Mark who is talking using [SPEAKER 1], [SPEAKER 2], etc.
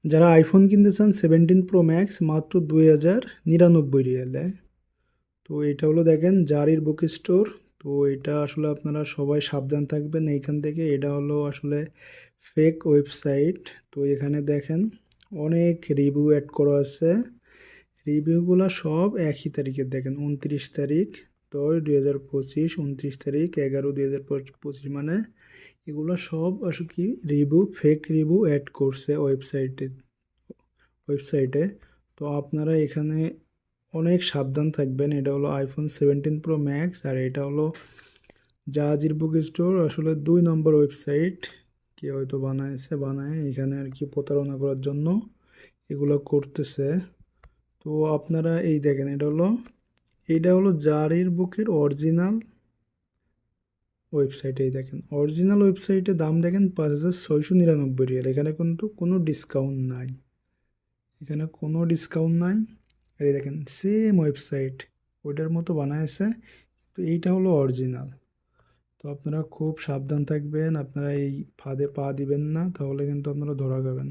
[SPEAKER 1] যারা আইফোন কিনতে চান 17 Pro Max মাত্র 2099 রিয়ালে। তো এটা হলো দেখেন জারির বুক স্টোর। তো এটা আসলে আপনারা সবাই সাবধান থাকবেন এইখান থেকে। এটা হলো আসলে ফেক ওয়েবসাইট। তো এখানে দেখেন অনেক রিভিউ অ্যাড করা আছে। রিভিউগুলো সব একই তারিখের, দেখেন 29 তারিখ 10/2025, 29 তারিখ 11/2025, মানে এগুলো সব আসলে কি রিভিউ, ফেক রিভিউ অ্যাড করছে ওয়েবসাইটে। তো আপনারা এখানে অনেক সাবধান থাকবেন। এটা হলো আইফোন 17 Pro Max, আর এটা হলো জাহাজির বুক স্টোর। আসলে 2 নম্বর ওয়েবসাইট কে হয়তো বানায় এখানে আর কি প্রতারণা করার জন্য এগুলো করতেছে। তো আপনারা এই দেখেন, এটা হলো জারির বুকের অরিজিনাল ওয়েবসাইট। এই দেখেন অরিজিনাল ওয়েবসাইটে দাম দেখেন 5699 রিয়াল। এখানে কিন্তু কোনো ডিসকাউন্ট নাই, এখানে কোনো ডিসকাউন্ট নাই। এই দেখেন সেম ওয়েবসাইট ওইটার মতো বানাইছে, তো এইটা হলো অরিজিনাল। তো আপনারা খুব সাবধান থাকবেন, আপনারা এই ফাঁদে পা দিবেন না, তাহলে কিন্তু আপনারা ধরা খাবেন।